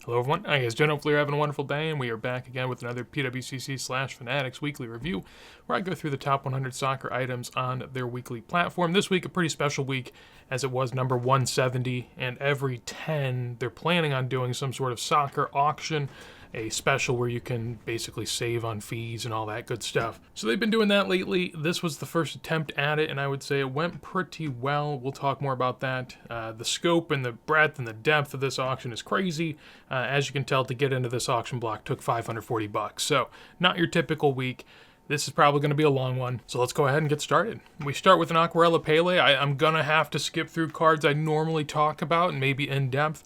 Hello everyone, I guess Jen, hopefully you're having a wonderful day, and we are back again with another PWCC/Fanatics weekly review, where I go through the top 100 soccer items on their weekly platform. This week, a pretty special week, as it was number 170, and every 10, they're planning on doing some sort of soccer auction, a special where you can basically save on fees and all that good stuff. So they've been doing that lately. This was the first attempt at it, and I would say it went pretty well. We'll talk more about that. The scope and the breadth and the depth of this auction is crazy. As you can tell, to get into this auction block took $540. So not your typical week. This is probably going to be a long one, so let's go ahead and get started. We start with an Aquarela Pele. I'm going to have to skip through cards I normally talk about and maybe in depth.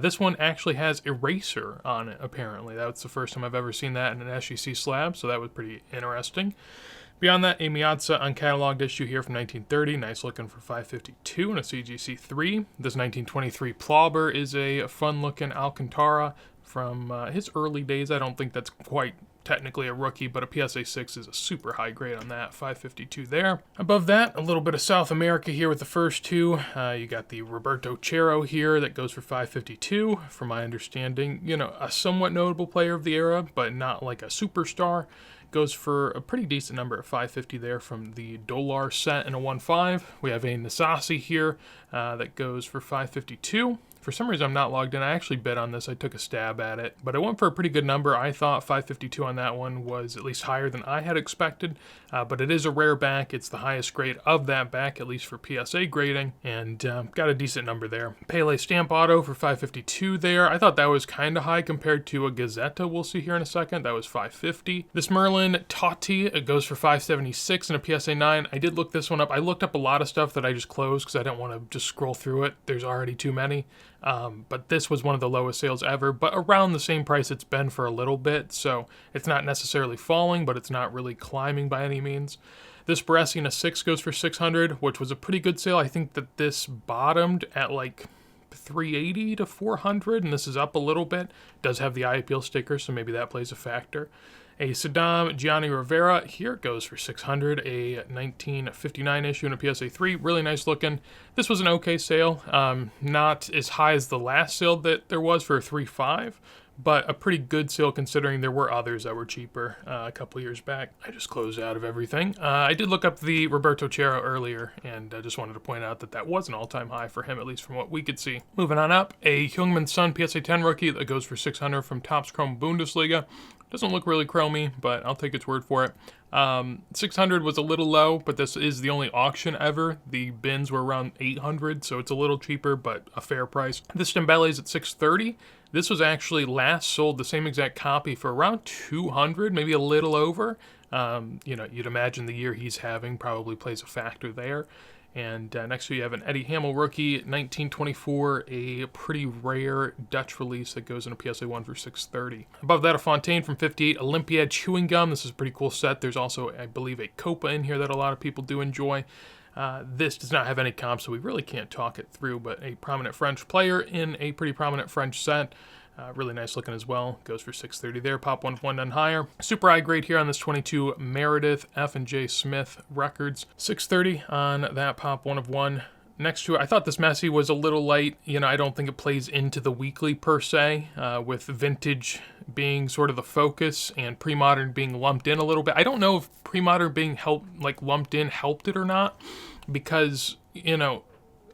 This one actually has Eraser on it, apparently. That's the first time I've ever seen that in an SGC slab, so that was pretty interesting. Beyond that, a Miazza uncatalogued issue here from 1930. Nice looking for $552 and a CGC3. This 1923 Plauber is a fun-looking Alcantara from his early days. I don't think that's quite technically a rookie, but a PSA 6 is a super high grade on that, $552 there. Above that, a little bit of South America here with the first two. You got the Roberto Chero here that goes for $552, from my understanding. You know, a somewhat notable player of the era, but not like a superstar. Goes for a pretty decent number at $550 there from the Dolar set in a 1.5. We have a Nasasi here that goes for $552. For some reason, I'm not logged in. I actually bet on this. I took a stab at it, but I went for a pretty good number. I thought $552 on that one was at least higher than I had expected, but it is a rare back. It's the highest grade of that back, at least for PSA grading, and got a decent number there. Pele Stamp Auto for $552 there. I thought that was kind of high compared to a Gazzetta we'll see here in a second. That was $550. This Merlin Totti, it goes for $576 and a PSA 9. I did look this one up. I looked up a lot of stuff that I just closed because I didn't want to just scroll through it. There's already too many. But this was one of the lowest sales ever, but around the same price it's been for a little bit, so it's not necessarily falling, but it's not really climbing by any means. This Baresi in a 6 goes for $600, which was a pretty good sale. I think that this bottomed at like $380 to $400, and this is up a little bit. It does have the eye appeal sticker, so maybe that plays a factor. A Saddam Gianni Rivera, here it goes for $600, a 1959 issue and a PSA 3, really nice looking. This was an okay sale, not as high as the last sale that there was for a 3.5, but a pretty good sale considering there were others that were cheaper a couple years back. I just closed out of everything. I did look up the Roberto Chero earlier, and I just wanted to point out that that was an all-time high for him, at least from what we could see. Moving on up, a Heung-min Son PSA 10 rookie that goes for $600 from Topps Chrome Bundesliga. Doesn't look really chromy, but I'll take its word for it. 600 was a little low, but this is the only auction ever. The bins were around 800, so it's a little cheaper, but a fair price. This Dembele is at 630. This was actually last sold, the same exact copy, for around 200, maybe a little over. You know, you'd imagine the year he's having probably plays a factor there. And next to you have an Eddie Hamel rookie, 1924, a pretty rare Dutch release that goes in a PSA 1 for $630. Above that, a Fontaine from 58, Olympiad Chewing Gum. This is a pretty cool set. There's also, I believe, a Copa in here that a lot of people do enjoy. This does not have any comps, so we really can't talk it through, but a prominent French player in a pretty prominent French set. Really nice looking as well. Goes for $630 there. Pop 1 1 none higher. Super high grade here on this 22 Meredith F&J Smith Records. $630 on that Pop 1 of 1. Next to it, I thought this Messi was a little light. You know, I don't think it plays into the weekly per se, with vintage being sort of the focus and pre-modern being lumped in a little bit. I don't know if pre-modern being lumped in helped it or not, because, you know,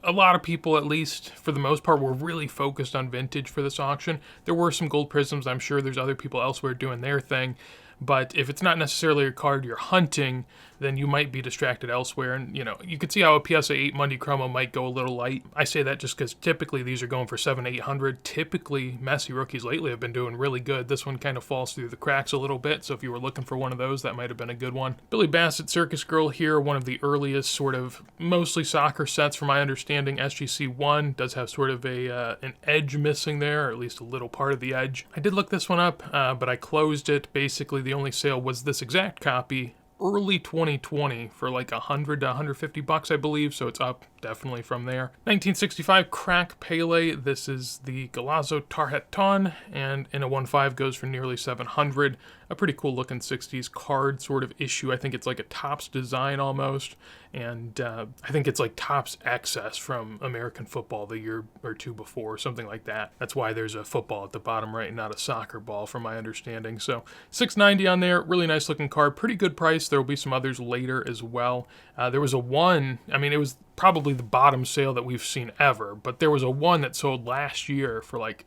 a lot of people, at least for the most part, were really focused on vintage for this auction. There were some gold prisms. I'm sure there's other people elsewhere doing their thing. But if it's not necessarily a card you're hunting, then you might be distracted elsewhere. And, you know, you could see how a PSA 8 Monday Chromo might go a little light. I say that just because typically these are going for $700, $800. Typically, Messi rookies lately have been doing really good. This one kind of falls through the cracks a little bit. So if you were looking for one of those, that might have been a good one. Billy Bassett Circus Girl here, one of the earliest sort of mostly soccer sets from my understanding. SGC1 does have sort of an edge missing there, or at least a little part of the edge. I did look this one up, but I closed it. Basically, the only sale was this exact copy early 2020 for like $100 to $150, I believe. So it's up definitely from there. 1965 Crack Pele. This is the Golazo Tarjeton, and in a 1/5 goes for nearly 700. A pretty cool looking 60s card sort of issue. I think it's like a Topps design almost, and I think it's like Topps excess from American football the year or two before, something like that. That's why there's a football at the bottom right, not a soccer ball from my understanding. So $6.90 on there, really nice looking card, pretty good price. There will be some others later as well. There was a one, I mean, it was probably the bottom sale that we've seen ever, but there was a one that sold last year for like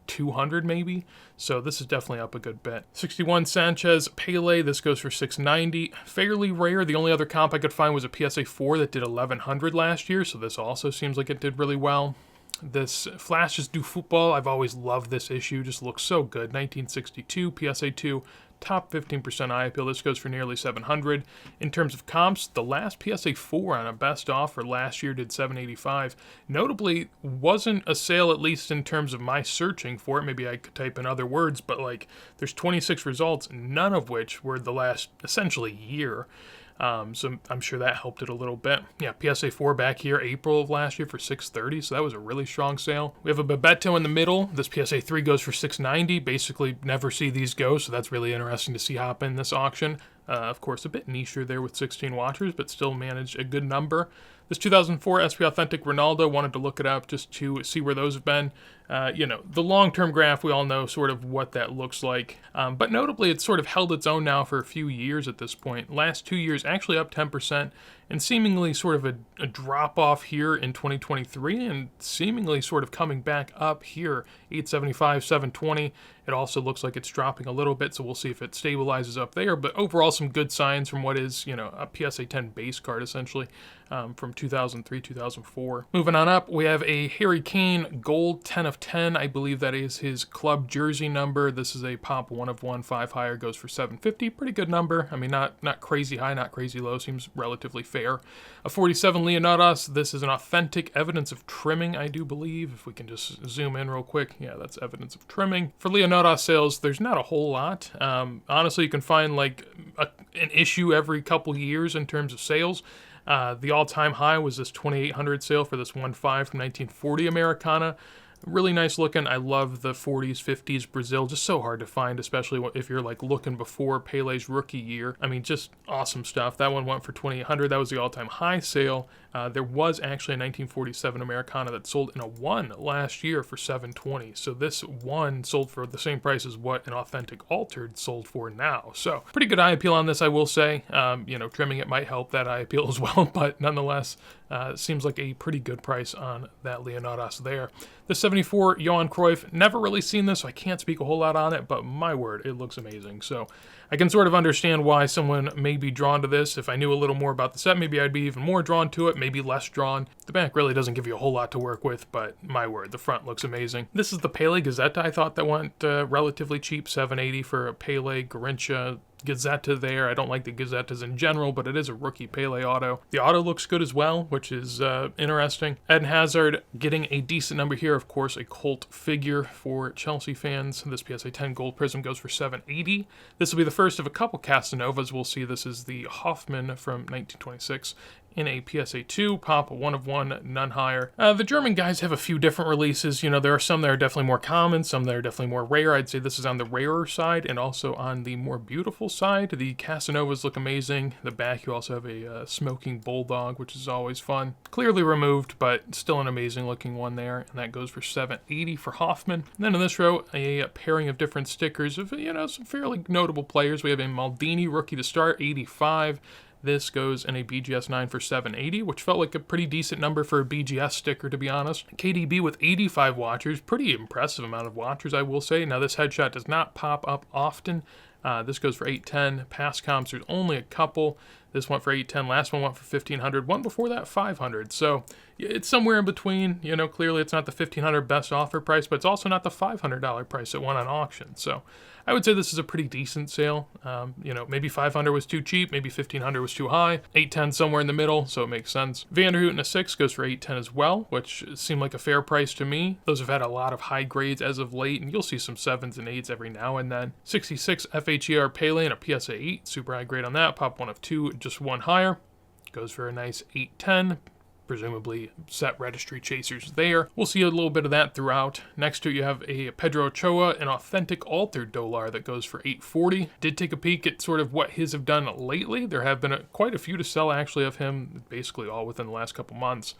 200 maybe, so this is definitely up a good bit. 61 Sanchez Pele, this goes for $6.90. Fairly rare. The only other comp I could find was a PSA 4 that did 1100 last year, so this also seems like it did really well. This Flashes du Football, I've always loved this issue, just looks so good. 1962 PSA 2, top 15% eye appeal. This goes for nearly 700. In terms of comps, the last PSA 4 on a best offer last year did 785. Notably, wasn't a sale, at least in terms of my searching for it. Maybe I could type in other words, but like there's 26 results, none of which were the last essentially year. So I'm sure that helped it a little bit. Yeah, PSA 4 back here, April of last year for $630, so that was a really strong sale. We have a Bebeto in the middle. This PSA 3 goes for $690. Basically never see these go, so that's really interesting to see hop in this auction. Of course, a bit nicher there with 16 watchers, but still managed a good number. This 2004 SP Authentic Ronaldo, wanted to look it up just to see where those have been. The long-term graph, we all know sort of what that looks like. But notably, it's sort of held its own now for a few years at this point. Last 2 years, actually up 10%, and seemingly sort of a drop-off here in 2023, and seemingly sort of coming back up here, 875, 720. It also looks like it's dropping a little bit, so we'll see if it stabilizes up there. But overall, some good signs from what is, a PSA 10 base card, essentially, from 2003, 2004. Moving on up, we have a Harry Kane Gold 10 of 10. I believe that is his club jersey number. This is a pop 1 of 1, 5 higher, goes for $750. Pretty good number. I mean, not crazy high, not crazy low. Seems relatively fair. A 47 Leonidas. This is an authentic evidence of trimming, I do believe. If we can just zoom in real quick. Yeah, that's evidence of trimming. For Leonidas sales, there's not a whole lot. Honestly, you can find like an issue every couple years in terms of sales. The all-time high was this 2,800 sale for this 1.5 from 1940 Americana. Really nice looking. I love the 40s, 50s Brazil. Just so hard to find, especially if you're like looking before Pele's rookie year. I mean, just awesome stuff. That one went for 2,800. That was the all-time high sale. There was actually a 1947 Americana that sold in a 1 last year for $720. So this 1 sold for the same price as what an authentic altered sold for now. So pretty good eye appeal on this, I will say. Trimming it might help that eye appeal as well, but nonetheless, seems like a pretty good price on that Leonidas there. The 74 Johan Cruyff, never really seen this, so I can't speak a whole lot on it, but my word, it looks amazing. So I can sort of understand why someone may be drawn to this. If I knew a little more about the set, maybe I'd be even more drawn to it, maybe less drawn. The back really doesn't give you a whole lot to work with, but my word, the front looks amazing. This is the Pele Gazzetta. I thought that went relatively cheap, $780 for a Pele Garincha Gazzetta there. I don't like the Gazettas in general, but it is a rookie Pele auto. The auto looks good as well, which is interesting. Eden Hazard getting a decent number here. Of course, a cult figure for Chelsea fans. This PSA 10 Gold Prism goes for $780. This will be the first of a couple Casanovas. We'll see this is the Hoffman from 1926. In a PSA 2, pop 1 of 1, none higher. The German guys have a few different releases. There are some that are definitely more common, some that are definitely more rare. I'd say this is on the rarer side and also on the more beautiful side. The Casanovas look amazing. The back, you also have a smoking bulldog, which is always fun. Clearly removed, but still an amazing looking one there, and that goes for $780 for Hoffman. And then in this row, a pairing of different stickers of, some fairly notable players. We have a Maldini rookie to start, 85. This goes in a BGS 9 for $780, which felt like a pretty decent number for a BGS sticker, to be honest. KDB with 85 watchers, pretty impressive amount of watchers, I will say. Now, this headshot does not pop up often. This goes for $810. Past comps, there's only a couple. This went for $810. Last one went for $1,500. One before that, $500. So it's somewhere in between. Clearly it's not the $1,500 best offer price, but it's also not the $500 price it went on auction. So I would say this is a pretty decent sale. Maybe $500 was too cheap. Maybe $1,500 was too high. $810 somewhere in the middle, so it makes sense. Vanderhoot in a 6 goes for $810 as well, which seemed like a fair price to me. Those have had a lot of high grades as of late, and you'll see some 7s and 8s every now and then. 66 FHER Pele and a PSA 8, super high grade on that. Pop 1 of 2, just 1 higher. Goes for a nice $810. presumably set registry chasers there. We'll see a little bit of that throughout. Next to it, you have a Pedro Ochoa, an authentic altered Dolar that goes for $840. Did take a peek at sort of what his have done lately. There have been quite a few to sell actually of him, basically all within the last couple months.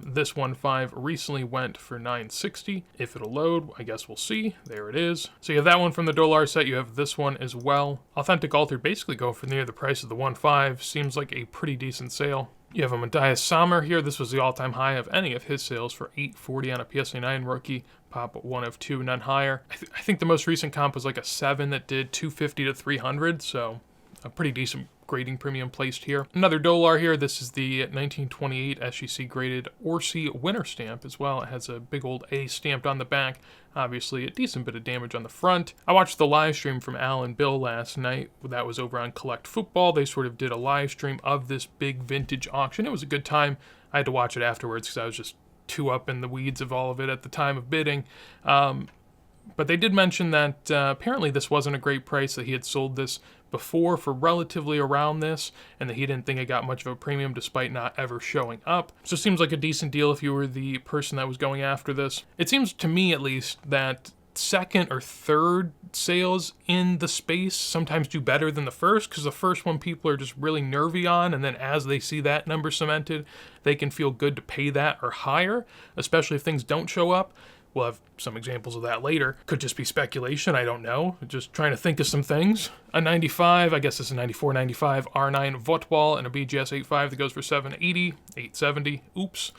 This 1.5 recently went for $960. If it'll load, I guess we'll see. There it is. So you have that one from the Dolar set. You have this one as well. Authentic altered basically go for near the price of the 1.5. Seems like a pretty decent sale. You have a Matthias Sammer here. This was the all-time high of any of his sales for $840 on a PSA 9 rookie. Pop 1 of 2, none higher. I think the most recent comp was like a 7 that did $250 to $300. So a pretty decent grading premium placed here. Another Dolar here. This is the 1928 SGC graded Orsi winner stamp as well. It has a big old A stamped on the back. Obviously a decent bit of damage on the front. I watched the live stream from Al and Bill last night. That was over on Collect Football. They sort of did a live stream of this big vintage auction. It was a good time. I had to watch it afterwards because I was just too up in the weeds of all of it at the time of bidding. But they did mention that apparently this wasn't a great price, that he had sold this before for relatively around this, and that he didn't think it got much of a premium despite not ever showing up. So it seems like a decent deal if you were the person that was going after this. It seems to me at least that second or third sales in the space sometimes do better than the first, because the first one people are just really nervy on, and then as they see that number cemented, they can feel good to pay that or higher, especially if things don't show up. We'll have some examples of that later. Could just be speculation, I don't know. Just trying to think of some things. A 95, I guess this is a 94-95 R9 Votball and a BGS 85 that goes for $780, $870. Oops.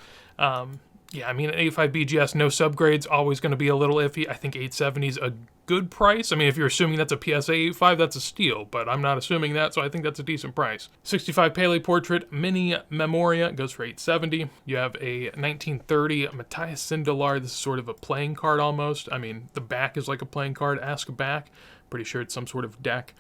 Yeah, I mean, an 85 BGS, no subgrades, always going to be a little iffy. I think 870 is a good price. I mean, if you're assuming that's a PSA 85, that's a steal, but I'm not assuming that, so I think that's a decent price. 65 Pele Portrait Mini Memoria goes for $870. You have a 1930 Matthias Sindelar. This is sort of a playing card almost. I mean, the back is like a playing card. Ask back. Pretty sure it's some sort of deck.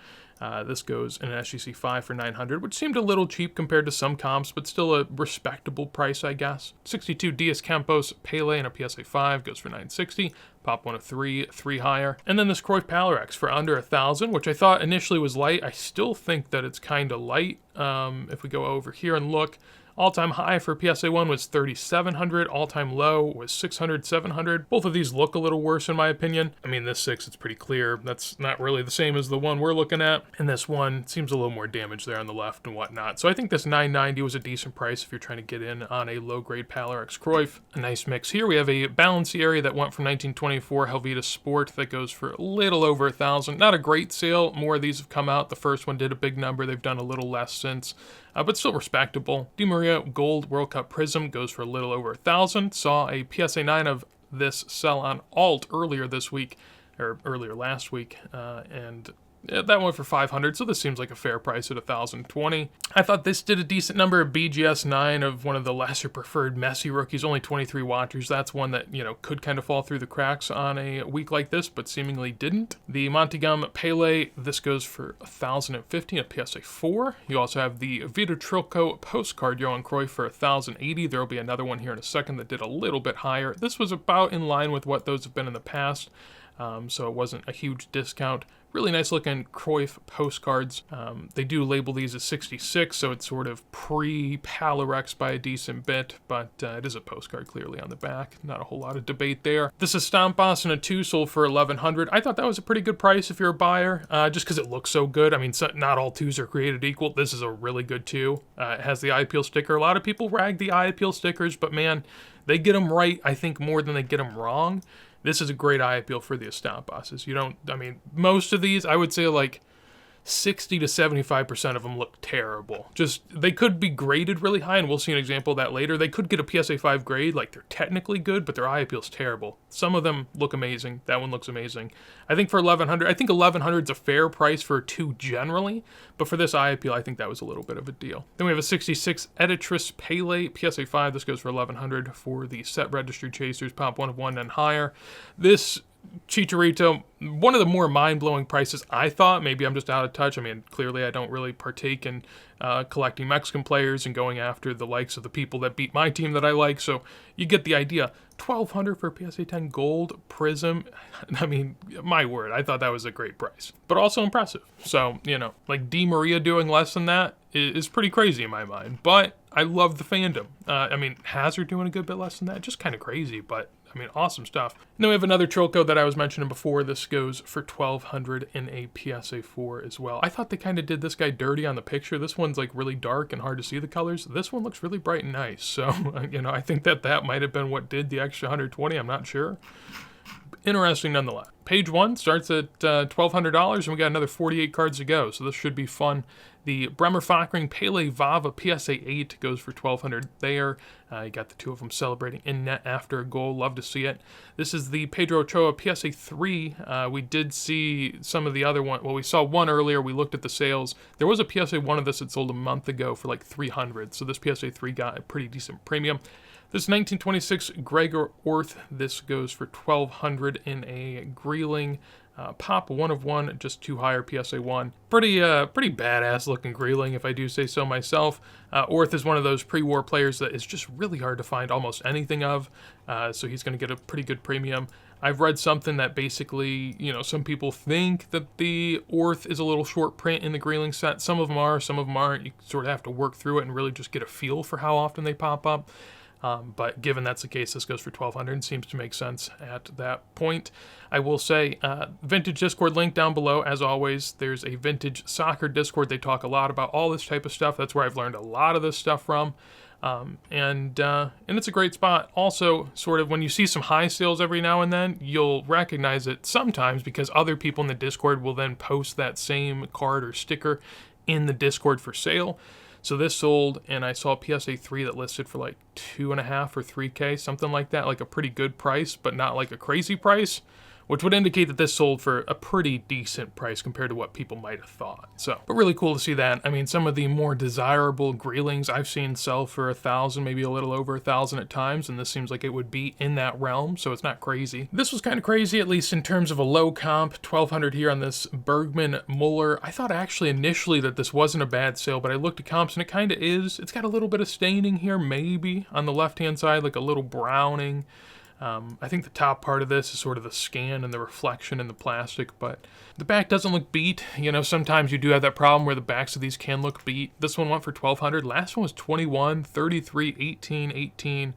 This goes in an SGC 5 for $900, which seemed a little cheap compared to some comps, but still a respectable price, I guess. 62 Dias Campos Pele in a PSA 5 goes for $960. Pop 1 of 3, 3 higher. And then this Cruyff Palarex for under $1,000, which I thought initially was light. I still think that it's kind of light. If we go over here and look, all-time high for PSA 1 was 3,700. All-time low was 600, 700. Both of these look a little worse in my opinion. I mean, this 6, it's pretty clear. That's not really the same as the one we're looking at. And this one seems a little more damage there on the left and whatnot. So I think this 990 was a decent price if you're trying to get in on a low-grade Palarex Cruyff. A nice mix here. We have a Balancieri that went from 1924 Helvetia Sport that goes for a little over $1,000. Not a great sale. More of these have come out. The first one did a big number. They've done a little less since. But still respectable. Di Maria Gold World Cup Prism goes for a little over $1,000. Saw a PSA 9 of this sell on Alt earlier this week, or earlier last week, and that went for $500, so this seems like a fair price at $1,020. I thought this did a decent number. Of BGS 9 of one of the lesser preferred Messi rookies, only 23 watchers. That's one that, you know, could kind of fall through the cracks on a week like this, but seemingly didn't. The Montigam Pele, this goes for $1,050 at PSA 4. You also have the Vito Trilco postcard Johan Cruyff for $1,080. There will be another one here in a second that did a little bit higher. This was about in line with what those have been in the past, so it wasn't a huge discount. Really nice looking Cruyff postcards. They do label these as 66, so it's sort of pre-Palarex by a decent bit, but it is a postcard clearly on the back. Not a whole lot of debate there. This is Stampas in a 2 sold for $1,100. I thought that was a pretty good price if you're a buyer, just because it looks so good. I mean, not all 2s are created equal. This is a really good 2. It has the eye appeal sticker. A lot of people rag the eye appeal stickers, but man, they get them right, I think, more than they get them wrong. This is a great eye appeal for the Estampasses. Most of these, I would say like 60 to 75% of them look terrible. Just, they could be graded really high, and we'll see an example of that later. They could get a PSA 5 grade, like they're technically good, but their eye appeal's terrible. Some of them look amazing. That one looks amazing. I think for $1,100, I think $1,100 is a fair price for a 2 generally, but for this eye appeal, I think that was a little bit of a deal. Then we have a 66 Editris Pele PSA 5. This goes for $1,100 for the set registry chasers, pop 1 of 1 and higher. This Chicharito, one of the more mind-blowing prices, I thought. Maybe I'm just out of touch. I mean, clearly I don't really partake in collecting Mexican players and going after the likes of the people that beat my team that I like, so you get the idea. $1,200 for a PSA 10 gold prism. I mean, my word, I thought that was a great price, but also impressive. So, like Di Maria doing less than that is pretty crazy in my mind, but I love the fandom. I mean, Hazard doing a good bit less than that, just kind of crazy, but I mean, awesome stuff. And then we have another Trilco that I was mentioning before. This goes for $1,200 in a PSA 4 as well. I thought they kind of did this guy dirty on the picture. This one's like really dark and hard to see the colors. This one looks really bright and nice. So, I think that might have been what did the extra 120. I'm not sure. Interesting nonetheless. Page 1 starts at $1,200, and we got another 48 cards to go, so this should be fun. The Bremer Fockring Pele Vava PSA 8 goes for $1,200 there. You got the two of them celebrating in net after a goal. Love to see it. This is the Pedro Ochoa PSA 3. We did see some of the other one. Well, we saw one earlier. We looked at the sales. There was a PSA 1 of this that sold a month ago for like $300, so this PSA 3 got a pretty decent premium. This 1926 Gregor Orth. This goes for $1,200 in a Greeling pop 1 of 1, just 2 higher PSA 1. Pretty badass looking Greeling, if I do say so myself. Orth is one of those pre-war players that is just really hard to find almost anything of, so he's going to get a pretty good premium. I've read something that basically, some people think that the Orth is a little short print in the Greeling set. Some of them are, some of them aren't. You sort of have to work through it and really just get a feel for how often they pop up. But given that's the case, this goes for $1,200 and seems to make sense at that point. I will say, Vintage Discord link down below. As always, there's a Vintage Soccer Discord. They talk a lot about all this type of stuff. That's where I've learned a lot of this stuff from. And it's a great spot. Also, sort of when you see some high sales every now and then, you'll recognize it sometimes because other people in the Discord will then post that same card or sticker in the Discord for sale. So this sold, and I saw a PSA 3 that listed for like $2.5 or $3K, something like that, like a pretty good price, but not like a crazy price, which would indicate that this sold for a pretty decent price compared to what people might have thought. So, but really cool to see that. I mean, some of the more desirable Greelings I've seen sell for $1,000, maybe a little over $1,000 at times, and this seems like it would be in that realm, so it's not crazy. This was kind of crazy, at least in terms of a low comp, $1,200 here on this Bergman Muller. I thought actually initially that this wasn't a bad sale, but I looked at comps and it kind of is. It's got a little bit of staining here, maybe, on the left-hand side, like a little browning. I think the top part of this is sort of the scan and the reflection in the plastic, but the back doesn't look beat. Sometimes you do have that problem where the backs of these can look beat. This one went for $1,200. Last one was $21, $33, $18, $18,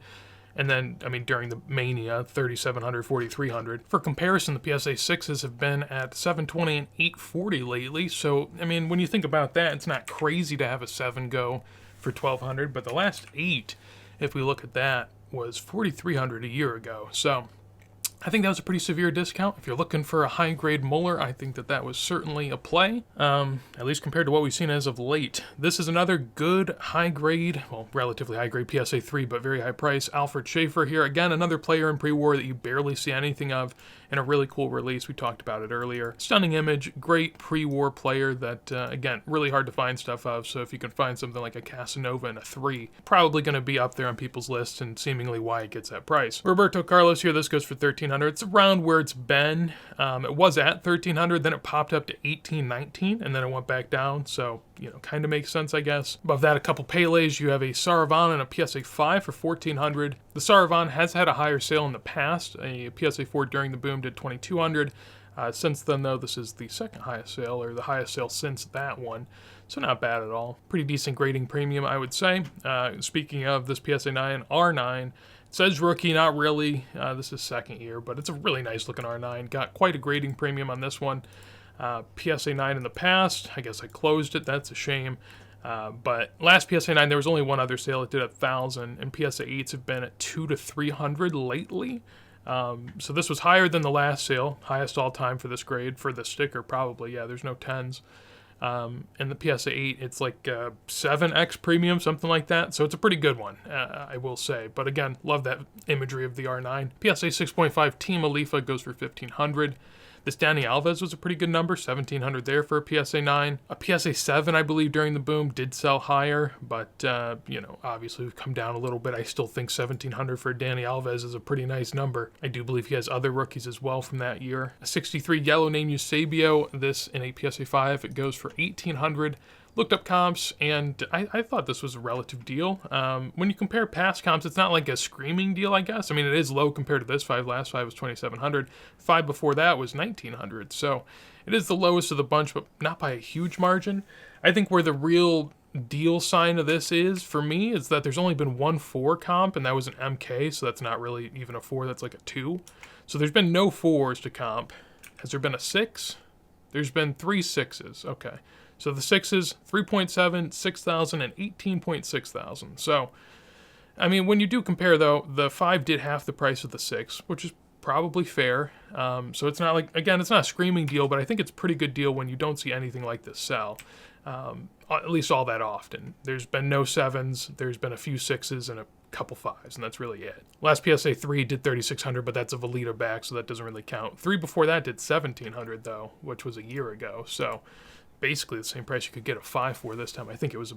and then, during the Mania, $3,700, $4,300. For comparison, the PSA 6s have been at $720 and $840 lately, so, when you think about that, it's not crazy to have a 7 go for $1,200, but the last 8, if we look at that, was $4,300 a year ago. So I think that was a pretty severe discount. If you're looking for a high-grade Muller, I think that was certainly a play, at least compared to what we've seen as of late. This is another good high-grade, well, relatively high-grade PSA 3, but very high price. Alfred Schaefer here. Again, another player in pre-war that you barely see anything of, and a really cool release. We talked about it earlier. Stunning image, great pre-war player that, again, really hard to find stuff of, so if you can find something like a Casanova and a 3, probably going to be up there on people's lists and seemingly why it gets that price. Roberto Carlos here. This goes for $1,300. It's around where it's been. It was at $1,300, then it popped up to $1,800, $1,900, and then it went back down, so, kind of makes sense, I guess. Above that, a couple Peles. You have a Saravan and a PSA 5 for $1,400. The Saravan has had a higher sale in the past. A PSA 4 during the boom did $2,200. Since then, though, this is the second highest sale, or the highest sale since that one. So not bad at all. Pretty decent grading premium, I would say. Speaking of this PSA 9, R9, it says rookie, not really. This is second year, but it's a really nice looking R9. Got quite a grading premium on this one. PSA 9 in the past, I guess I closed it. That's a shame. But last PSA 9, there was only one other sale. It did $1,000, and PSA 8s have been at $200 to $300 lately. So this was higher than the last sale, highest all time for this grade, for the sticker probably. Yeah, there's no 10s. And the PSA 8, it's like 7x premium, something like that. So it's a pretty good one, I will say. But again, love that imagery of the R9. PSA 6.5 Team Alifa goes for $1,500. This Dani Alves was a pretty good number, $1,700 there for a PSA 9. A PSA 7, I believe, during the boom did sell higher, but, obviously we've come down a little bit. I still think $1,700 for Dani Alves is a pretty nice number. I do believe he has other rookies as well from that year. A 63 Yellow Name Eusebio, this in a PSA 5, it goes for $1,800. looked up comps, and I thought this was a relative deal. When you compare past comps, it's not like a screaming deal, I guess. I mean, it is low compared to this 5. Last 5 was 2,700. 5 before that was 1,900. So it is the lowest of the bunch, but not by a huge margin. I think where the real deal sign of this is, for me, is that there's only been one 4 comp, and that was an MK, so that's not really even a 4, that's like a 2. So there's been no 4s to comp. Has there been a 6? There's been 3 6s. Okay. So the 6s, 3.7, 6,000, and 18.6,000. So, I mean, when you do compare, though, the 5 did half the price of the 6, which is probably fair. So it's not like, again, it's not a screaming deal, but I think it's a pretty good deal when you don't see anything like this sell, at least all that often. There's been no 7s, there's been a few 6s, and a couple 5s, and that's really it. Last PSA 3 did 3,600, but that's a Velita back, so that doesn't really count. 3 before that did 1,700, though, which was a year ago. So basically the same price you could get a 5 for this time. I think it was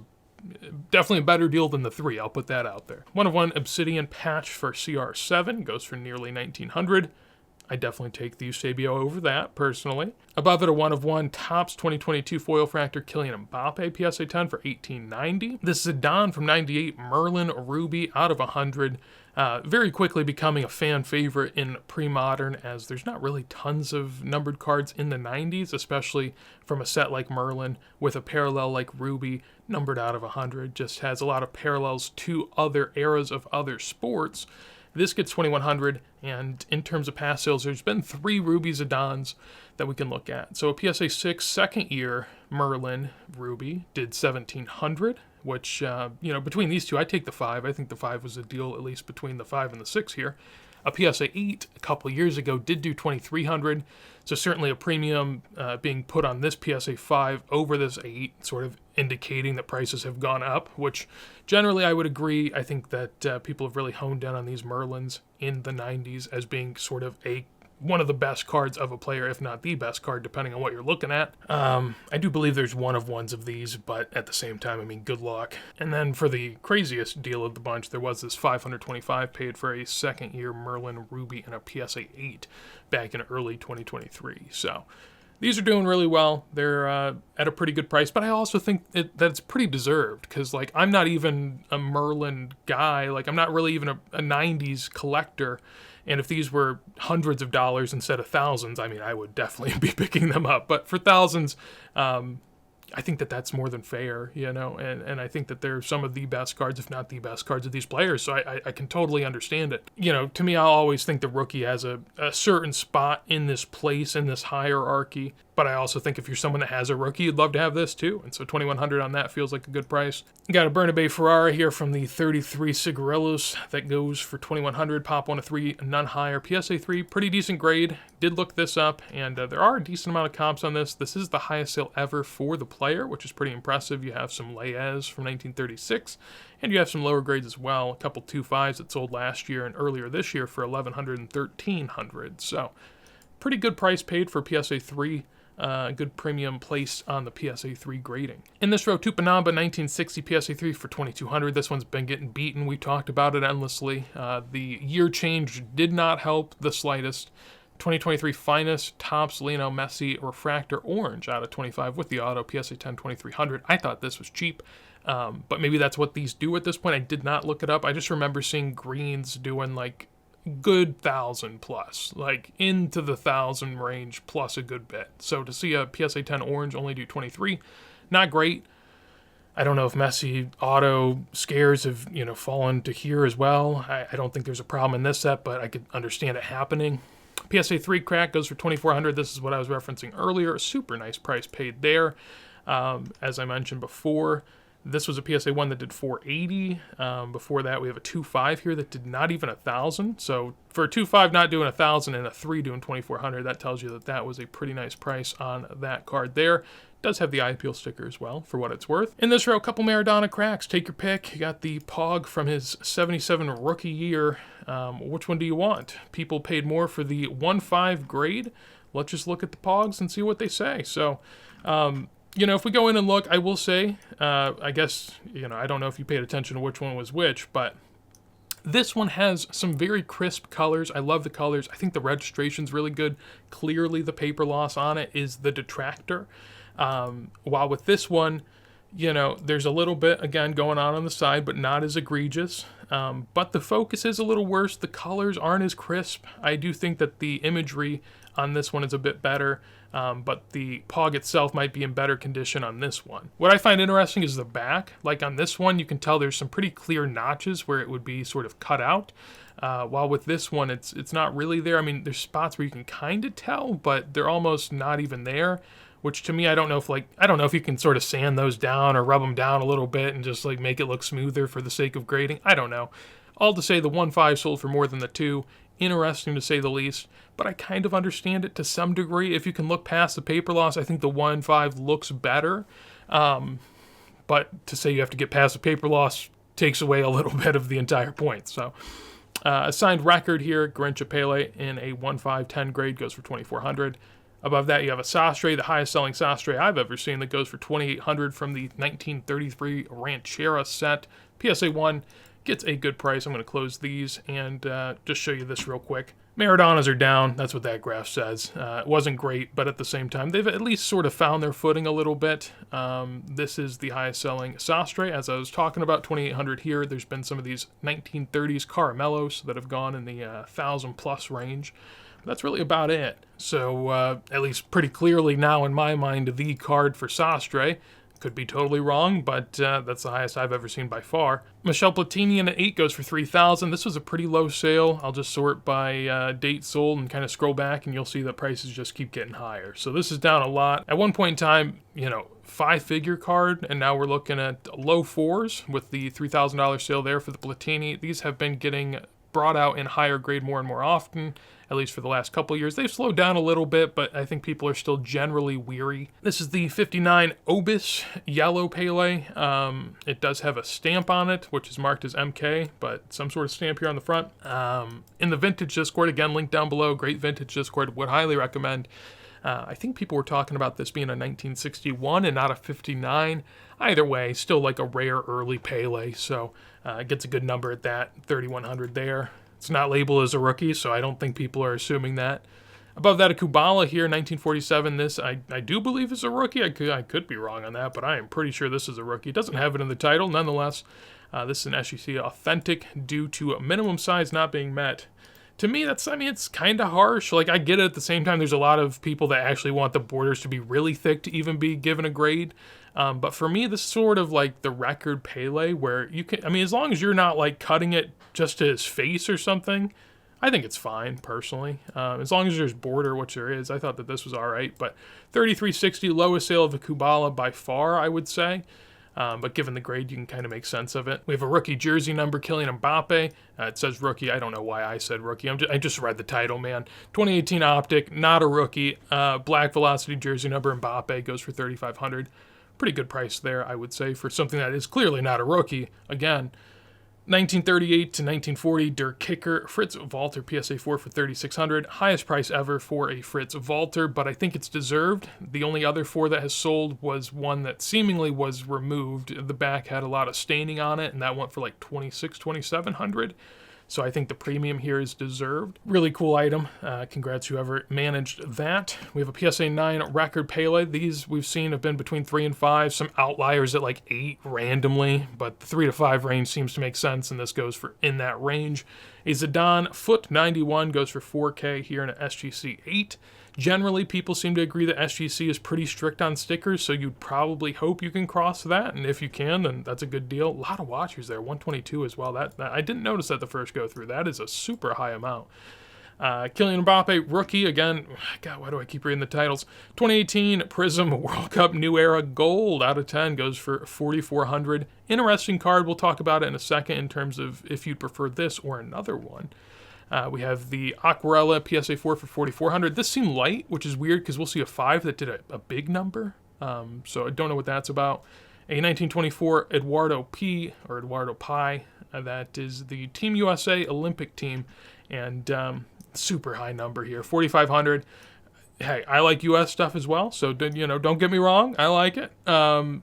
definitely a better deal than the 3. I'll put that out there. 1 of 1 Obsidian patch for CR7 goes for nearly 1,900. I definitely take the Eusebio over that, personally. Above it, a 1 of 1 Topps 2022 Foil Fractor Kylian Mbappe PSA 10 for $1,890. This is a Don from 98 Merlin Ruby out of 100. Very quickly becoming a fan favorite in pre-modern, as there's not really tons of numbered cards in the 90s, especially from a set like Merlin with a parallel like Ruby numbered out of 100. Just has a lot of parallels to other eras of other sports. This gets 2,100, and in terms of past sales, there's been 3 Ruby Zidans that we can look at. So a PSA 6 second year Merlin Ruby did 1,700, which, between these two, I take the 5. I think the 5 was a deal, at least between the 5 and the 6 here. A PSA 8 a couple years ago did do 2,300, so certainly a premium being put on this PSA 5 over this 8, sort of indicating that prices have gone up, which generally I would agree. I think that people have really honed in on these Merlins in the 90s as being sort of one of the best cards of a player, if not the best card, depending on what you're looking at. I do believe there's 1 of 1s of these, but at the same time, I mean, good luck. And then for the craziest deal of the bunch, there was this 525 paid for a second year Merlin Ruby and a PSA 8 back in early 2023. So these are doing really well. They're at a pretty good price, but I also think that it's pretty deserved, because, like, I'm not even a Merlin guy. Like, I'm not really even a 90s collector. And if these were hundreds of dollars instead of thousands, I mean, I would definitely be picking them up. But for thousands, I think that that's more than fair, and I think that they're some of the best cards, if not the best cards of these players. So I can totally understand it. To me, I'll always think the rookie has a certain spot in this place, in this hierarchy. But I also think if you're someone that has a rookie, you'd love to have this too. And so 2,100 on that feels like a good price. You got a Bernabé Ferrari here from the 33 Cigarillos that goes for 2,100. Pop 1 of 3, none higher. PSA 3, pretty decent grade. Did look this up, and there are a decent amount of comps on this. This is the highest sale ever for the player, which is pretty impressive. You have some Leyes from 1936, and you have some lower grades as well. A couple 2.5s that sold last year and earlier this year for 1,100 and 1,300. So pretty good price paid for PSA 3. Good premium placed on the PSA 3 grading. In this row, Tupanamba 1960 PSA 3 for 2,200. This one's been getting beaten. We talked about it endlessly. The year change did not help the slightest. 2023 Finest Topps Lionel Messi Refractor Orange out of 25 with the auto PSA 10 2,300. I thought this was cheap, but maybe that's what these do at this point. I did not look it up. I just remember seeing greens doing like good 1,000 plus, like into the 1,000 range plus a good bit. So to see a PSA 10 orange only do 23, not great. I don't know if Messi auto scares have fallen to here as well. I don't think there's a problem in this set, but I could understand it happening. PSA 3 crack goes for 2,400. This is what I was referencing earlier. A super nice price paid there. As I mentioned before, this was a PSA 1 that did 480. Before that, we have a 2.5 here that did not even 1,000. So for a 2.5 not doing 1,000 and a 3 doing 2,400, that tells you that that was a pretty nice price on that card there. Does have the eye appeal sticker as well, for what it's worth. In this row, a couple Maradona cracks. Take your pick. You got the Pog from his 77 rookie year. Which one do you want? People paid more for the 1.5 grade. Let's just look at the Pogs and see what they say. So, if we go in and look, I will say, I guess, I don't know if you paid attention to which one was which, but this one has some very crisp colors. I love the colors. I think the registration's really good. Clearly, the paper loss on it is the detractor. While with this one, There's a little bit, again, going on the side, but not as egregious. But the focus is a little worse. The colors aren't as crisp. I do think that the imagery on this one is a bit better, but the POG itself might be in better condition on this one. What I find interesting is the back. Like on this one, you can tell there's some pretty clear notches where it would be sort of cut out. While with this one, it's not really there. I mean, there's spots where you can kind of tell, but they're almost not even there. Which to me, I don't know if you can sort of sand those down or rub them down a little bit and just like make it look smoother for the sake of grading. I don't know. All to say the 1.5 sold for more than the 2. Interesting to say the least, but I kind of understand it to some degree. If you can look past the paper loss, I think the 1.5 looks better. But to say you have to get past the paper loss takes away a little bit of the entire point. So assigned record here, Garincha Pele in a 1.5/10 grade goes for $2,400. Above that, you have a Sastre, the highest selling Sastre I've ever seen, that goes for $2,800 from the 1933 Ranchera set. PSA 1 gets a good price. I'm going to close these and just show you this real quick. Maradonas are down. That's what that graph says. It wasn't great, but at the same time, they've at least sort of found their footing a little bit. This is the highest selling Sastre. As I was talking about, $2,800 here. There's been some of these 1930s Caramelos that have gone in the 1,000+ range. That's really about it. So, at least pretty clearly now in my mind, the card for Sastre. Could be totally wrong, but that's the highest I've ever seen by far. Michel Platini in an 8 goes for $3,000. This was a pretty low sale. I'll just sort by date sold and kind of scroll back, and you'll see that prices just keep getting higher. So this is down a lot. At one point in time, 5-figure card, and now we're looking at low 4s with the $3,000 sale there for the Platini. These have been getting brought out in higher grade more and more often, at least for the last couple of years. They've slowed down a little bit, but I think people are still generally weary. This is the 59 Obis Yellow Pele. It does have a stamp on it, which is marked as MK, but some sort of stamp here on the front. In the Vintage Discord, again, link down below, great Vintage Discord, would highly recommend. I think people were talking about this being a 1961 and not a 59. Either way, still like a rare early Pele, so it gets a good number at that, 3,100 there. It's not labeled as a rookie, so I don't think people are assuming that. Above that, a Kubala here, 1947. This, I do believe is a rookie. I could be wrong on that, but I am pretty sure this is a rookie. It doesn't have it in the title. Nonetheless, this is an SGC authentic due to a minimum size not being met. To me, it's kind of harsh. Like, I get it. At the same time, there's a lot of people that actually want the borders to be really thick to even be given a grade. But for me, this is sort of like the record Pele where you can, as long as you're not like cutting it just to his face or something, I think it's fine, personally. As long as there's border, which there is, I thought that this was all right. But 3360, lowest sale of a Kubala by far, I would say. But given the grade, you can kind of make sense of it. We have a rookie jersey number, Kylian Mbappe. It says rookie. I don't know why I said rookie. I just read the title, man. 2018 Optic, not a rookie. Black Velocity jersey number, Mbappe, goes for $3,500. Pretty good price there, I would say, for something that is clearly not a rookie. Again, 1938 to 1940, Der Kicker, Fritz Walter PSA 4 for $3,600. Highest price ever for a Fritz Walter, but I think it's deserved. The only other 4 that has sold was one that seemingly was removed. The back had a lot of staining on it, and that went for like $2,700. So I think the premium here is deserved. Really cool item. Congrats whoever managed that. We have a PSA 9 record Pele. These we've seen have been between 3 and 5. Some outliers at like 8 randomly, but the 3 to 5 range seems to make sense, and this goes for in that range. A Zidane Foot 91 goes for $4K here in an SGC 8. Generally, people seem to agree that SGC is pretty strict on stickers, so you'd probably hope you can cross that, and if you can, then that's a good deal. A lot of watchers there, 122 as well. That I didn't notice that the first go through. That is a super high amount. Kylian Mbappe, rookie, again, God, why do I keep reading the titles? 2018 Prism World Cup New Era Gold out of 10 goes for $4,400. Interesting card, we'll talk about it in a second in terms of if you'd prefer this or another one. We have the Aquarella PSA 4 for $4,400. This seemed light, which is weird because we'll see a 5 that did a big number. So I don't know what that's about. A 1924 Eduardo P. or Eduardo Pi. That is the Team USA Olympic team. And super high number here, $4,500. Hey, I like U.S. stuff as well, so don't get me wrong, I like it.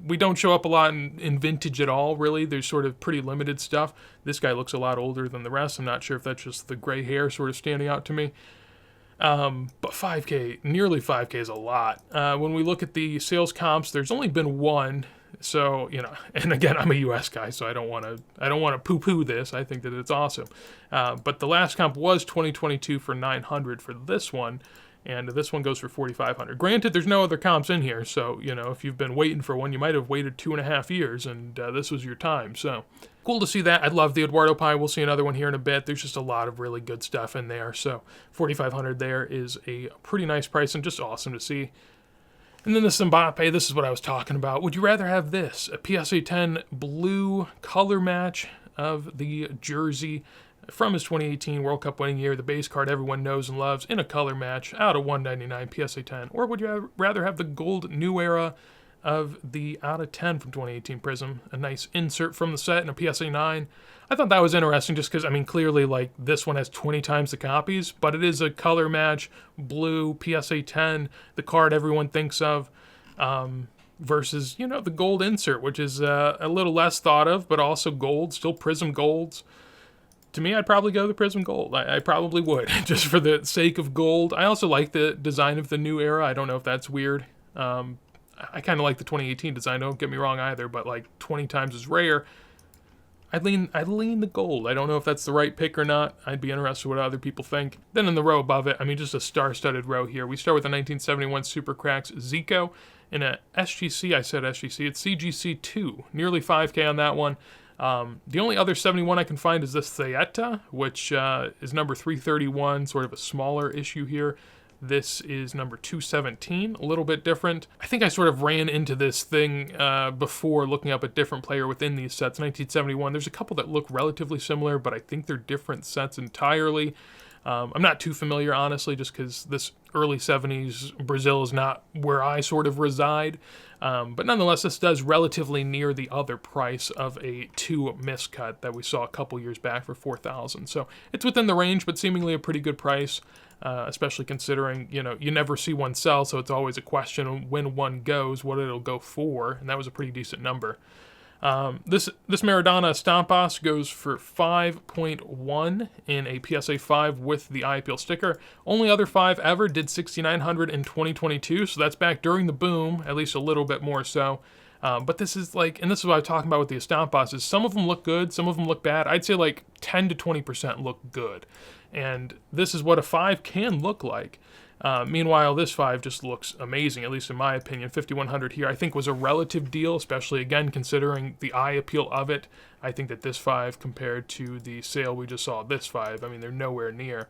We don't show up a lot in vintage at all, really. There's sort of pretty limited stuff. This guy looks a lot older than the rest. I'm not sure if that's just the gray hair sort of standing out to me. But 5K, nearly 5K is a lot. When we look at the sales comps, there's only been one So, and again, I'm a U.S. guy, so I don't want to poo-poo this. I think that it's awesome. But the last comp was 2022 for $900 for this one, and this one goes for $4,500. Granted, there's no other comps in here, so, if you've been waiting for one, you might have waited 2.5 years, and this was your time. So, cool to see that. I love the Eduardo Pie. We'll see another one here in a bit. There's just a lot of really good stuff in there. So, $4,500 there is a pretty nice price and just awesome to see. And then this Mbappe, this is what I was talking about. Would you rather have this, a PSA 10 blue color match of the jersey from his 2018 World Cup winning year, the base card everyone knows and loves, in a color match out of 199 PSA 10? Or would you rather have the gold new era of the out of 10 from 2018 Prism, a nice insert from the set in a PSA 9? I thought that was interesting just because, clearly, this one has 20 times the copies, but it is a color match, blue, PSA 10, the card everyone thinks of, versus, the gold insert, which is a little less thought of, but also gold, still Prism golds. To me, I'd probably go the Prism gold. I probably would, just for the sake of gold. I also like the design of the new era. I don't know if that's weird. I kind of like the 2018 design, don't get me wrong either, but 20 times as rare. I'd lean the gold. I don't know if that's the right pick or not. I'd be interested what other people think. Then in the row above it, just a star-studded row here. We start with the 1971 Super Cracks Zico in a SGC. I said SGC. It's CGC2. Nearly 5K on that one. The only other 71 I can find is this Theata, which is number 331, sort of a smaller issue here. This is number 217, a little bit different. I think I sort of ran into this thing before looking up a different player within these sets. 1971, there's a couple that look relatively similar, but I think they're different sets entirely. I'm not too familiar, honestly, just because this early 70s Brazil is not where I sort of reside. But nonetheless, this does relatively near the other price of a 2 miscut that we saw a couple years back for $4,000. So it's within the range, but seemingly a pretty good price, especially considering, you never see one sell, so it's always a question of when one goes, what it'll go for, and that was a pretty decent number. This Maradona Estampas goes for 5.1 in a PSA 5 with the eye appeal sticker. Only other 5 ever did 6,900 in 2022, so that's back during the boom, at least a little bit more so. But this is and this is what I'm talking about with the Estampas, is some of them look good, some of them look bad. I'd say 10 to 20% look good. And this is what a 5 can look like. Meanwhile, this 5 just looks amazing, at least in my opinion. 5,100 here, I think, was a relative deal, especially, again, considering the eye appeal of it. I think that this 5, compared to the sale we just saw, this 5, they're nowhere near.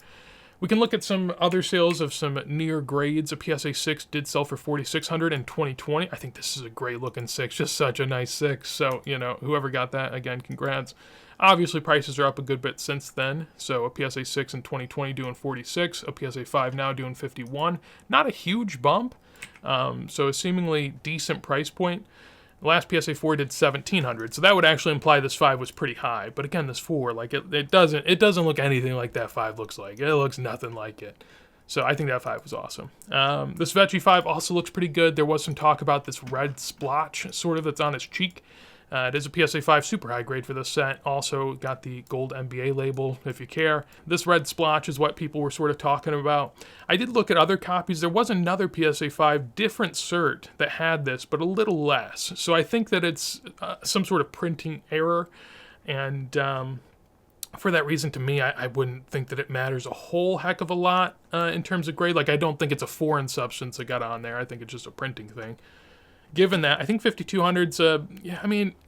We can look at some other sales of some near grades. A PSA 6 did sell for 4,600 in 2020. I think this is a great looking 6, just such a nice 6. So, whoever got that, again, congrats. Obviously, prices are up a good bit since then. So a PSA 6 in 2020 doing 46, a PSA 5 now doing 51. Not a huge bump, so a seemingly decent price point. The last PSA 4 did 1,700, so that would actually imply this 5 was pretty high. But again, this 4, it doesn't look anything like that 5 looks like. It looks nothing like it. So I think that 5 was awesome. This Vecchi 5 also looks pretty good. There was some talk about this red splotch, sort of, that's on his cheek. It is a PSA 5 super high grade for this set. Also got the gold NBA label, if you care. This red splotch is what people were sort of talking about. I did look at other copies. There was another PSA 5 different cert that had this, but a little less. So I think that it's some sort of printing error. And for that reason, to me, I wouldn't think that it matters a whole heck of a lot in terms of grade. I don't think it's a foreign substance that got on there. I think it's just a printing thing. Given that, I think 5,200's,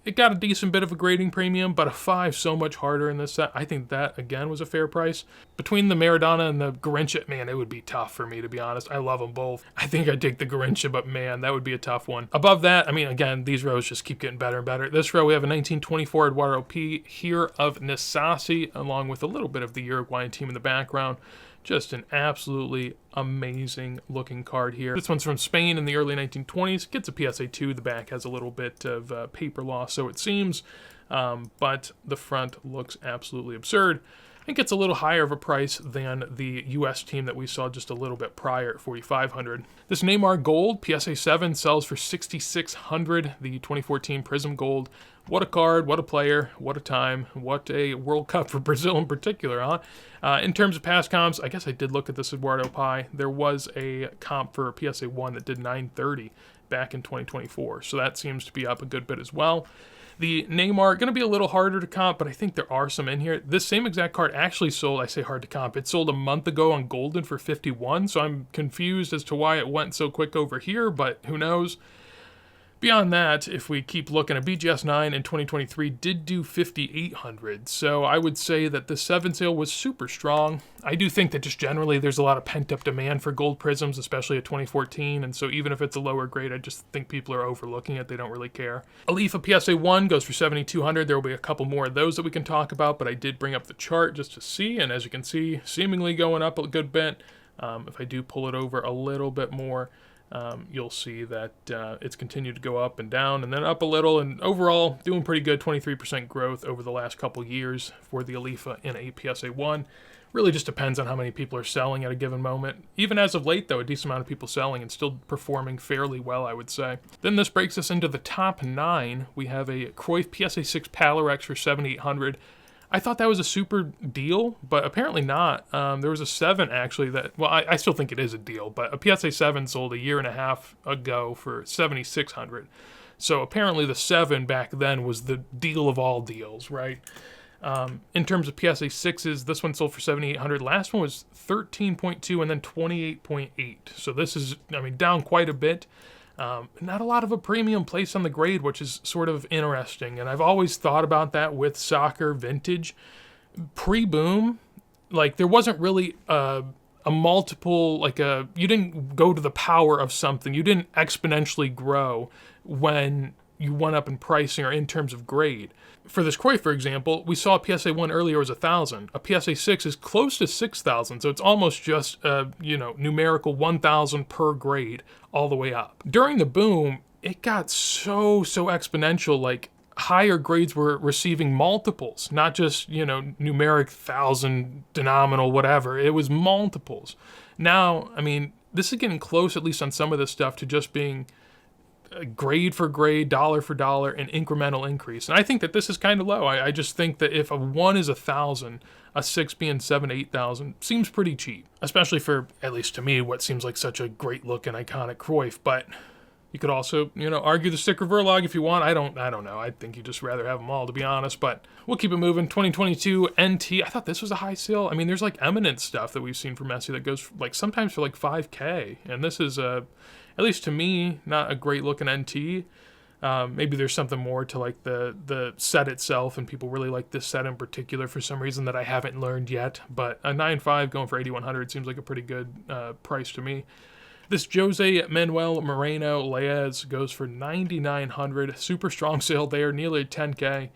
it got a decent bit of a grading premium, but a 5 so much harder in this set. I think that, again, was a fair price. Between the Maradona and the Garrincha, man, it would be tough for me, to be honest. I love them both. I think I'd take the Garrincha, but man, that would be a tough one. Above that, again, these rows just keep getting better and better. This row, we have a 1924 Eduardo P. here of Nasasi, along with a little bit of the Uruguayan team in the background. Just an absolutely amazing looking card here. This one's from Spain in the early 1920s. Gets a PSA 2. The back has a little bit of paper loss, so it seems. But the front looks absolutely absurd. It gets a little higher of a price than the U.S. team that we saw just a little bit prior at 4,500. This Neymar Gold, PSA 7, sells for 6,600. The 2014 Prism Gold What a card, what a player, what a time, what a World Cup for Brazil in particular, huh? In terms of past comps, I guess I did look at this Eduardo Pai. There was a comp for PSA 1 that did 930 back in 2024, so that seems to be up a good bit as well. The Neymar, going to be a little harder to comp, but I think there are some in here. This same exact card actually sold, I say hard to comp, it sold a month ago on Golden for 51, so I'm confused as to why it went so quick over here, but who knows. Beyond that, if we keep looking, a BGS 9 in 2023 did do 5,800, so I would say that the 7 sale was super strong. I do think that just generally there's a lot of pent-up demand for gold prisms, especially at 2014, and so even if it's a lower grade, I just think people are overlooking it. They don't really care. Alifa PSA 1 goes for 7,200. There will be a couple more of those that we can talk about, but I did bring up the chart just to see, and as you can see, seemingly going up a good bit. If I do pull it over a little bit more, you'll see that it's continued to go up and down and then up a little, and overall doing pretty good, 23% growth over the last couple years for the Alifa in a PSA 1. Really just depends on how many people are selling at a given moment. Even as of late, though, a decent amount of people selling and still performing fairly well, I would say. Then this breaks us into the top 9. We have a Cruyff PSA 6 Palarex for 7,800. I thought that was a super deal, but apparently not. There was a 7 actually that, well, I still think it is a deal, but a PSA 7 sold a year and a half ago for 7,600. So apparently the 7 back then was the deal of all deals, right? In terms of PSA 6s, this one sold for 7,800. Last one was 13.2 and then 28.8. So this is, I mean, down quite a bit. Not a lot of a premium placed on the grade, which is sort of interesting. And I've always thought about that with soccer vintage. Pre-boom, like there wasn't really a multiple, like you didn't go to the power of something. You didn't exponentially grow when you went up in pricing or in terms of grade. For this Cruyff, for example, we saw a PSA 1 earlier was 1,000. A PSA 6 is close to 6,000, so it's almost just numerical 1,000 per grade all the way up. During the boom, it got so exponential, like higher grades were receiving multiples, not just, numeric 1,000, denominal, whatever. It was multiples. Now, I mean, this is getting close, at least on some of this stuff, to just being grade for grade, dollar for dollar, an incremental increase. And I think that this is kind of low. I just think that if a 1 is 1,000, a 6 being 7,000 to 8,000 seems pretty cheap, especially for, at least to me, what seems like such a great looking iconic Cruyff. But you could also, argue the sticker Verlog if you want. I don't know. I think you'd just rather have them all, to be honest. But we'll keep it moving. 2022 NT. I thought this was a high sale. I mean, there's like eminent stuff that we've seen from Messi that goes like sometimes for like 5K, and this is at least to me, not a great looking NT. Maybe there's something more to like the set itself, and people really like this set in particular for some reason that I haven't learned yet. But a 9.5 going for 8,100 seems like a pretty good price to me. This Jose Manuel Moreno Leyes goes for 9,900. Super strong sale there, nearly 10K.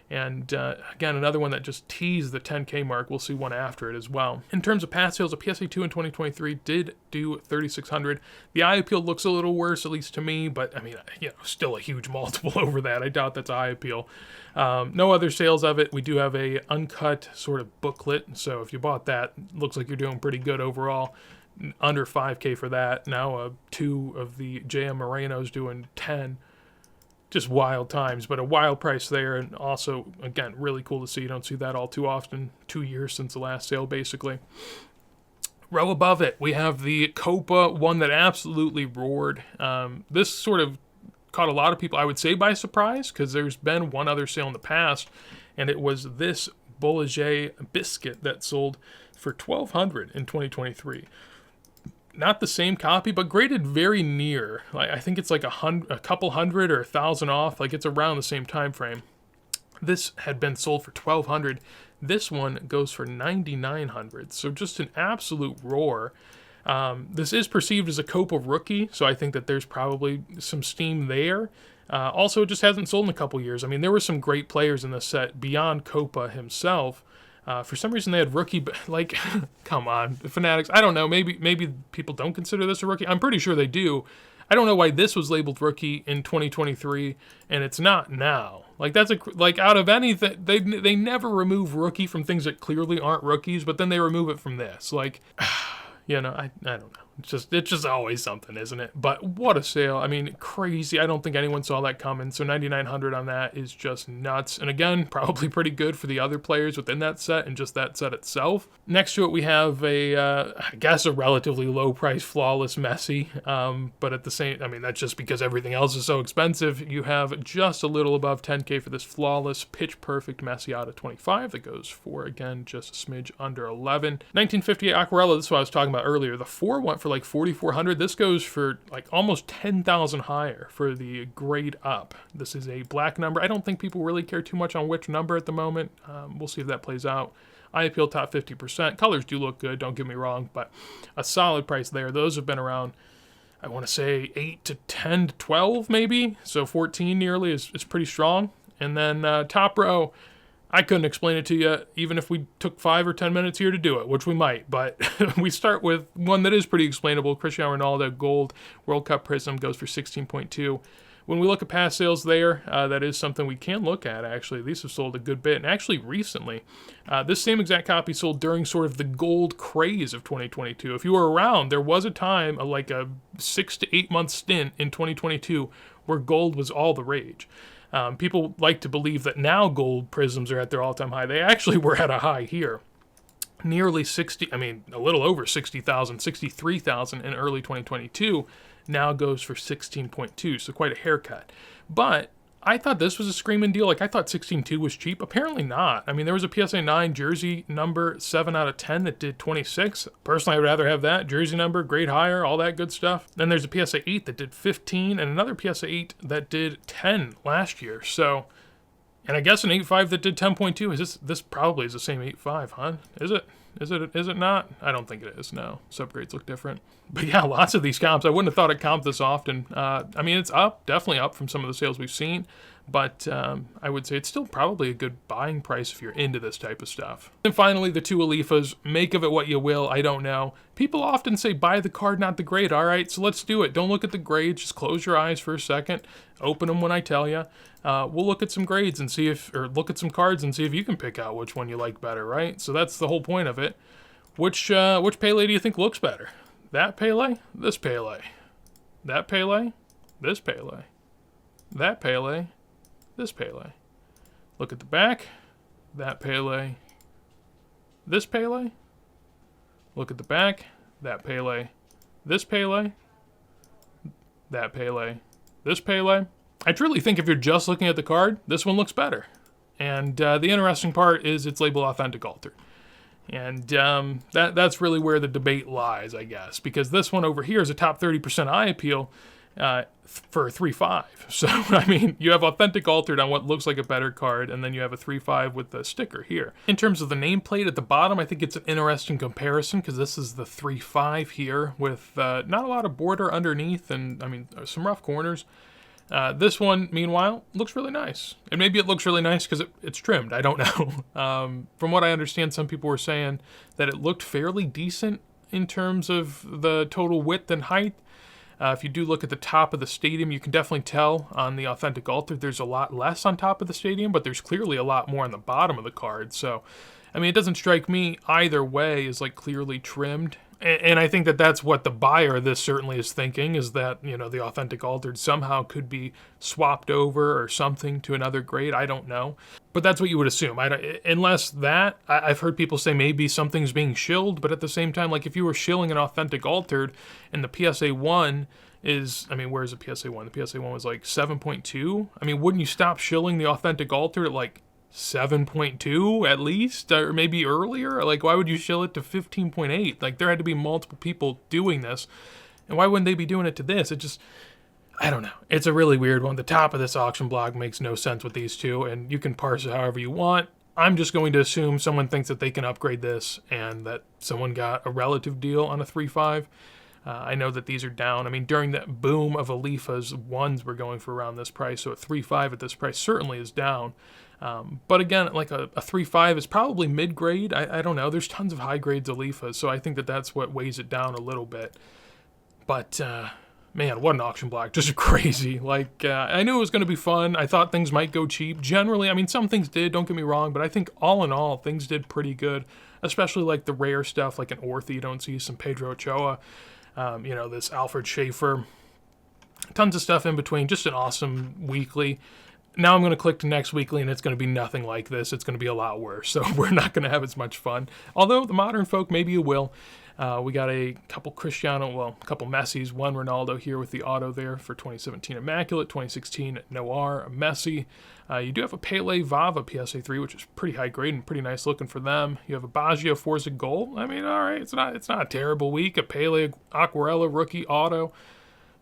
And again, another one that just teased the 10K mark. We'll see one after it as well. In terms of past sales, a PSA 2 in 2023 did do 3,600. The eye appeal looks a little worse, at least to me, but I mean, still a huge multiple over that. I doubt that's eye appeal. No other sales of it. We do have a uncut sort of booklet, so if you bought that, looks like you're doing pretty good overall. Under 5K for that. Now 2 of the JM Moreno's doing 10. Just wild times, but a wild price there, and also, again, really cool to see. You don't see that all too often. 2 years since the last sale, basically. Row above it, we have the Copa, one that absolutely roared. This sort of caught a lot of people, I would say, by surprise, because there's been one other sale in the past, and it was this Bolliger biscuit that sold for $1,200 in 2023. Not the same copy, but graded very near. Like I think it's like a couple hundred or 1,000 off. Like it's around the same time frame. This had been sold for $1,200. This one goes for $9,900. So just an absolute roar. This is perceived as a Copa rookie, so I think that there's probably some steam there. Also, it just hasn't sold in a couple years. I mean, there were some great players in this set beyond Copa himself. For some reason, they had rookie, like, come on, Fanatics. I don't know. Maybe people don't consider this a rookie. I'm pretty sure they do. I don't know why this was labeled rookie in 2023 and it's not now. Like that's out of anything, they never remove rookie from things that clearly aren't rookies, but then they remove it from this. Like, I don't know. It's just always something, isn't it? But what a sale. I mean, crazy. I don't think anyone saw that coming. So 9,900 on that is just nuts. And again, probably pretty good for the other players within that set and just that set itself. Next to it, we have I guess a relatively low price Flawless Messi. But at the same, I mean, that's just because everything else is so expensive. You have just a little above 10K for this Flawless Pitch Perfect Messi out of 25 that goes for, again, just a smidge under 11. 1958 Aquarella, this is what I was talking about earlier. The 4 went for like 4,400. This goes for like almost 10,000 higher for the grade up. This is a black number. I don't think people really care too much on which number at the moment. We'll see if that plays out. Eye appeal top 50%. Colors do look good, don't get me wrong, but a solid price there. Those have been around, I want to say 8 to 10 to 12 maybe. So 14 nearly is pretty strong. And then top row, I couldn't explain it to you, even if we took 5 or 10 minutes here to do it, which we might. But we start with one that is pretty explainable. Cristiano Ronaldo Gold World Cup Prism goes for 16.2. When we look at past sales there, that is something we can look at, actually. These have sold a good bit. And actually, recently, this same exact copy sold during sort of the gold craze of 2022. If you were around, there was a time, like a 6 to 8 month stint in 2022, where gold was all the rage. People like to believe that now gold prisms are at their all-time high. They actually were at a high here. Nearly 60, I mean, a little over 60,000, 63,000 in early 2022. Now goes for 16.2, so quite a haircut. But I thought this was a screaming deal. Like, I thought 16.2 was cheap. Apparently not. I mean, there was a PSA 9 jersey number 7 out of 10 that did 26. Personally, I'd rather have that. Jersey number, grade higher, all that good stuff. Then there's a PSA 8 that did 15, and another PSA 8 that did 10 last year. So, and I guess an 8.5 that did 10.2. This probably is the same 8.5, huh? Is it? Is it not? I don't think it is, no. Subgrades look different. But yeah, lots of these comps. I wouldn't have thought it comped this often. I mean, it's up, definitely up from some of the sales we've seen. But I would say it's still probably a good buying price if you're into this type of stuff. And finally, the 2 Alifas. Make of it what you will, I don't know. People often say buy the card, not the grade. All right, so let's do it. Don't look at the grades. Just close your eyes for a second. Open them when I tell you. We'll look at some grades and see if, or look at some cards and see if you can pick out which one you like better, right? So that's the whole point of it. Which Pele do you think looks better? That Pele? This Pele? That Pele? This Pele? That Pele? This Pele? Look at the back. That Pele? This Pele? Look at the back. That Pele? This Pele? That Pele? This Pele? I truly think if you're just looking at the card, this one looks better. And the interesting part is it's labeled Authentic Altered. And that's really where the debate lies, I guess, because this one over here is a top 30% eye appeal for a 3.5. So, I mean, you have Authentic Altered on what looks like a better card, and then you have a 3.5 with the sticker here. In terms of the nameplate at the bottom, I think it's an interesting comparison because this is the 3.5 here with not a lot of border underneath and, I mean, some rough corners. This one, meanwhile, looks really nice. And maybe it looks really nice because it's trimmed. I don't know. From what I understand, some people were saying that it looked fairly decent in terms of the total width and height. If you do look at the top of the stadium, you can definitely tell on the Authentic Altered there's a lot less on top of the stadium, but there's clearly a lot more on the bottom of the card. So, I mean, it doesn't strike me either way as like clearly trimmed. And I think that that's what the buyer of this certainly is thinking, is that, you know, the Authentic Altered somehow could be swapped over or something to another grade. I don't know. But that's what you would assume. Unless that, I've heard people say maybe something's being shilled, but at the same time, like if you were shilling an Authentic Altered and the PSA 1 is, I mean, where's the PSA 1? The PSA 1 was like 7.2. I mean, wouldn't you stop shilling the Authentic Altered at like 7.2 at least, or maybe earlier? Like, why would you shill it to 15.8? Like, there had to be multiple people doing this, and why wouldn't they be doing it to this? It just, I don't know. It's a really weird one. The top of this auction block makes no sense with these two, and you can parse it however you want. I'm just going to assume someone thinks that they can upgrade this and that someone got a relative deal on a 3.5. I know that these are down. I mean, during that boom of Alifas, ones were going for around this price, so a 3.5 at this price certainly is down. But again, like a 3.5 is probably mid-grade. I don't know. There's tons of high-grades Alifas, so I think that that's what weighs it down a little bit. But, man, what an auction block. Just crazy. Like, I knew it was going to be fun. I thought things might go cheap. Generally, I mean, some things did, don't get me wrong, but I think all in all, things did pretty good, especially like the rare stuff, like an Ortho you don't see, some Pedro Ochoa. This Alfred Schaefer. Tons of stuff in between. Just an awesome weekly. Now I'm going to click to next weekly, and it's going to be nothing like this. It's going to be a lot worse, so we're not going to have as much fun. Although the modern folk, maybe you will. We got a couple a couple Messis, one Ronaldo here with the auto there for 2017 Immaculate, 2016 Noir Messi. You do have a Pele Vava PSA 3, which is pretty high grade and pretty nice looking for them. You have a Baggio Forza Gold. I mean, all right, it's not a terrible week. A Pele Aquarella rookie auto.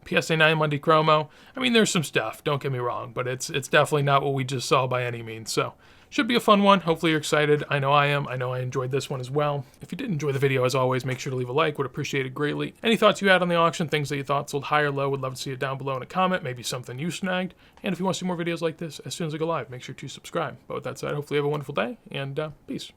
PSA 9 Monday Chromo. I mean, there's some stuff, don't get me wrong, but it's definitely not what we just saw by any means. So, should be a fun one. Hopefully you're excited. I know I am. I know I enjoyed this one as well. If you did enjoy the video, as always, make sure to leave a like. Would appreciate it greatly. Any thoughts you had on the auction, things that you thought sold high or low, would love to see it down below in a comment. Maybe something you snagged. And if you want to see more videos like this, as soon as I go live, make sure to subscribe. But with that said, hopefully you have a wonderful day, and peace.